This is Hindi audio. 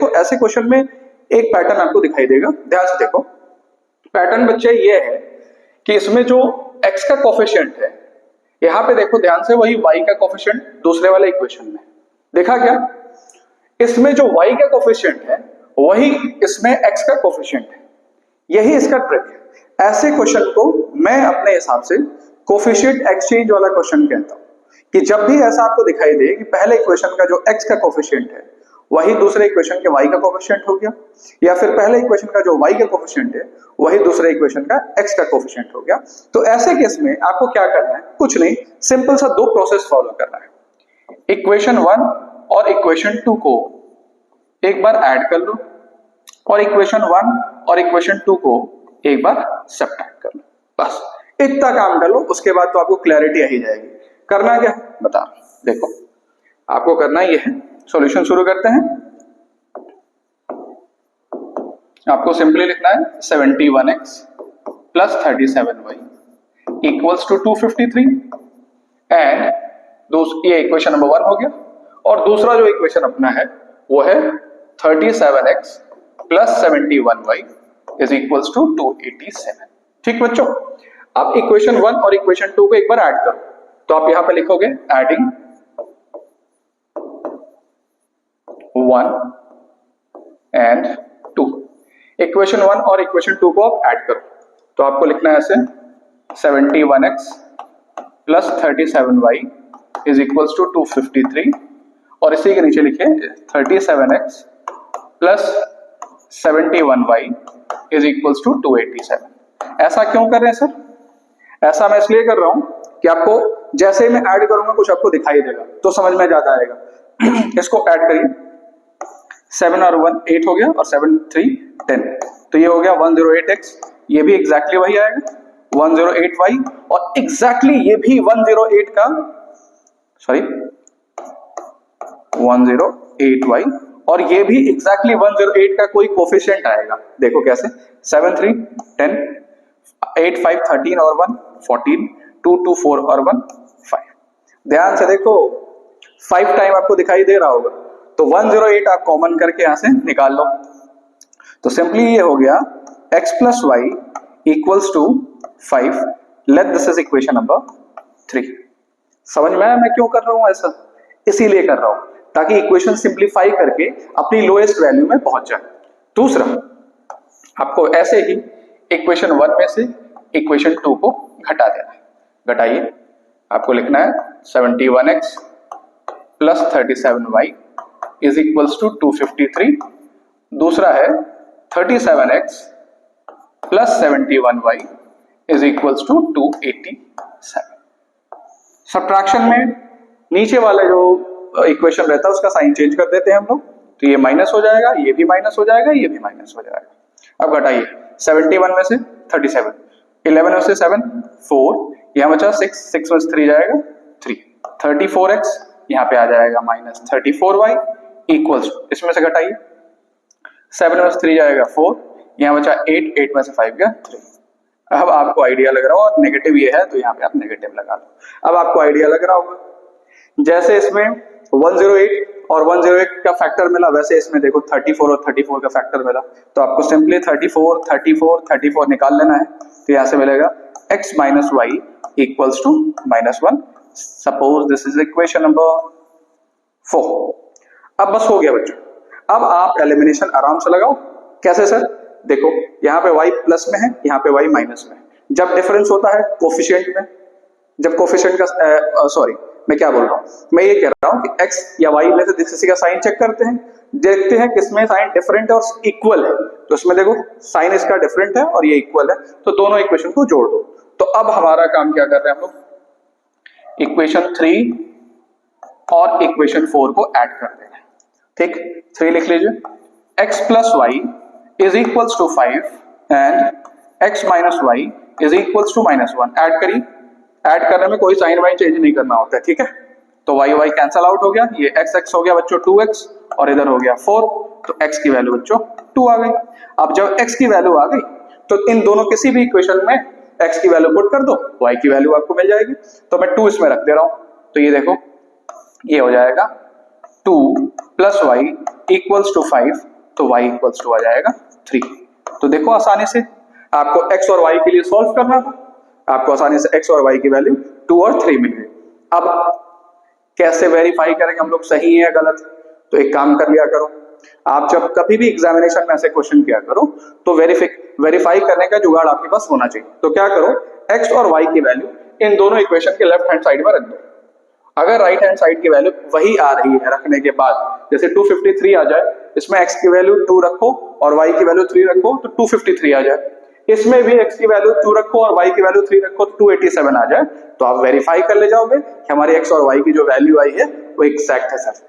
तो ऐसे क्वेश्चन में एक पैटर्न आपको दिखाई देगा, ध्यान से देखो। पैटर्न बच्चे ये है कि इसमें जो x का कोफिशिएंट है, यहां पे देखो ध्यान से, वही y का कोफिशिएंट दूसरे वाले इक्वेशन में देखा क्या, इसमें जो y का कोफिशिएंट है वही इसमें x का कोफिशिएंट है। यही इसका ट्रिक है। ऐसे क्वेश्चन को मैं अपने हिसाब से कोफिशिएंट एक्सचेंज वाला क्वेश्चन कहता हूं, कि जब भी ऐसा आपको दिखाई दे कि पहले इक्वेशन का जो x का कोफिशिएंट है वही दूसरे इक्वेशन के y का कोफिशिएंट हो गया, या फिर पहले इक्वेशन का जो y का कोफिशिएंट है वही दूसरे इक्वेशन का x का कोफिशिएंट हो गया, तो ऐसे केस में आपको क्या करना है, कुछ नहीं, सिंपल सा दो प्रोसेस फॉलो करना है। इक्वेशन 1 और इक्वेशन 2 को एक बार ऐड कर लो, और इक्वेशन 1 और इक्वेशन 2 को एक बार सब्ट्रैक्ट कर लो, बस इतना काम कर लो। उसके बाद तो आपको क्लैरिटी आ ही जाएगी। करना क्या बता, देखो आपको करना ये है, सॉल्यूशन शुरू करते हैं। आपको सिंपली लिखना है 71x plus 37y equals to 253, and ये इक्वेशन नंबर 1 हो गया, और दूसरा जो इक्वेशन अपना है वो है 37x plus 71y is equals to 287। ठीक बच्चों, अब इक्वेशन 1 और इक्वेशन 2 को एक बार ऐड करो, तो आप यहां पे लिखोगे एडिंग 1 एंड 2। इक्वेशन 1 और इक्वेशन 2 को आप ऐड करो, तो आपको लिखना है ऐसे 71x plus 37y is equals to 253, और इसी के नीचे लिखे 37x plus 71y is equals to 287। ऐसा क्यों कर रहे हैं सर? ऐसा मैं इसलिए कर रहा हूं कि आपको जैसे ही मैं ऐड करूंगा कुछ आपको दिखाई देगा तो समझ में ज्यादा आएगा। इसको ऐड करिए, 7 और 1 8 हो गया, और 7 3 10, तो ये हो गया 108x, ये भी एग्जैक्टली वही आएगा 108y, और एग्जैक्टली ये भी 108 का, सॉरी 108y, और ये भी एग्जैक्टली 108 का कोई कोफिशिएंट आएगा। देखो कैसे, 7 3 10, 8 5 13 और 1 14, 2 2 4 और 1 5। ध्यान से देखो 5 टाइम आपको दिखाई दे रहा होगा, तो 108 आप कॉमन करके यहां से निकाल लो, तो सिंपली ये हो गया x plus y equals to 5। Let this is equation number 3। समझ में आया मैं क्यों कर रहा हूं ऐसा? इसीलिए कर रहा हूं ताकि इक्वेशन सिंप्लीफाई करके अपनी लोएस्ट वैल्यू में पहुंच जाए। दूसरा, आपको ऐसे ही इक्वेशन 1 में से इक्वेशन 2 को घटा देना है। घटाइए, आपको लिखना है 71x plus 37y is equals to 253। दूसरा है 37x plus 71y is equals to 287। Subtraction में नीचे वाला जो इक्वेशन रहता है उसका साइन चेंज कर देते हैं हम लोग, तो ये माइनस हो जाएगा, ये भी माइनस हो जाएगा, ये भी माइनस हो जाएगा। अब घटाइए, 71 में से 37, 11 में से 7 4, यहाँ बचा 6, 6 में से 3 जाएगा 3, 34x यहाँ पे आ जाएगा माइनस 34y इक्वल्स, इसमें से घटाइए 7 में से 3 जाएगा 4, यहाँ बचा 8, 8 में से 5 गया 3। अब आपको आइडिया लग रहा होगा, नेगेटिव ये है तो यहाँ पे आप नेगेटिव लगा लो। अब आपको आइडिया लग रहा होगा, जैसे इसमें 108 और 108 का फैक्टर मिला, वैसे इसमें देखो 34 और 34 का फैक्टर मिला, तो आपको सिंपली 34 34 34 निकाल लेना है, तो यहाँ से मिलेगा x minus y equals to -1। Suppose this is equation number 4। अब बस हो गया बच्चों, अब आप एलिमिनेशन आराम से लगाओ। कैसे सर? देखो यहाँ पे y प्लस में है, यहाँ पे y माइनस में है। जब डिफरेंस होता है कोफिशिएंट में, जब कोफिशिएंट का सॉरी मैं क्या बोल रहा हूँ, मैं ये कह रहा हूँ कि x या y में से किसी का साइन चेक करते हैं, देखते हैं किसमें साइन डिफरेंट है और इक्वल है, तो इसमें देखो साइन इसका डिफरेंट है और ये इक्वल है, तो दोनों इक्वेशन को जोड़ दो। तो अब हमारा काम क्या कर रहे हैं हम लोग, इक्वेशन 3 और इक्वेशन 4 को ऐड कर देना है। ठीक, 3 लिख लीजिए, x plus y is equals to 5 and x minus y is equals to -1। Add करिए, ऐड करने में कोई साइन वाइन चेंज नहीं करना होता है, ठीक है। तो y y कैंसल आउट हो गया, ये x हो गया बच्चों 2x, और इधर हो गया 4, तो x की वैल्यू बच्चों 2 आ गई। अब जब x की वैल्यू आ गई तो इन दोनों किसी भी इक्वेशन में x की वैल्यू पुट कर दो, y की वैल्यू आपको मिल जाएगी। तो मैं 2 इसमें रख दे रहा हूं, तो ये देखो ये हो जाएगा 2 प्लस वाई इक्वल्स टू 5 तो y इक्वल्स टू आ जाएगा 3। तो देखो आसानी से आपको x और y के लिए सॉल्व करना था, आपको आसानी से x और y की वैल्यू 2 और 3 मिल गई। अब कैसे वेरीफाई करेंगे हम लोग सही है या गलत? तो एक काम कर लिया करो, आप जब कभी भी एग्जामिनेशन में ऐसे क्वेश्चन किया करो तो वेरीफाई करने का जुगाड़ आपके पास होना चाहिए। तो क्या करो, x और y की वैल्यू इन दोनों इक्वेशन के लेफ्ट हैंड साइड में रख दो। अगर राइट हैंड साइड की वैल्यू वही आ रही है रखने के बाद, जैसे 253 आ जाए, इसमें x की वैल्यू 2 रखो और y की वैल्यू 3 रखो तो 253 आ जाए, इसमें भी x की वैल्यू 2 रखो और y की वैल्यू 3 रखो तो 287 आ जाए, तो आप वेरीफाई कर ले जाओगे कि हमारी x और y की जो वैल्यू आई है वो एग्जैक्ट है सर।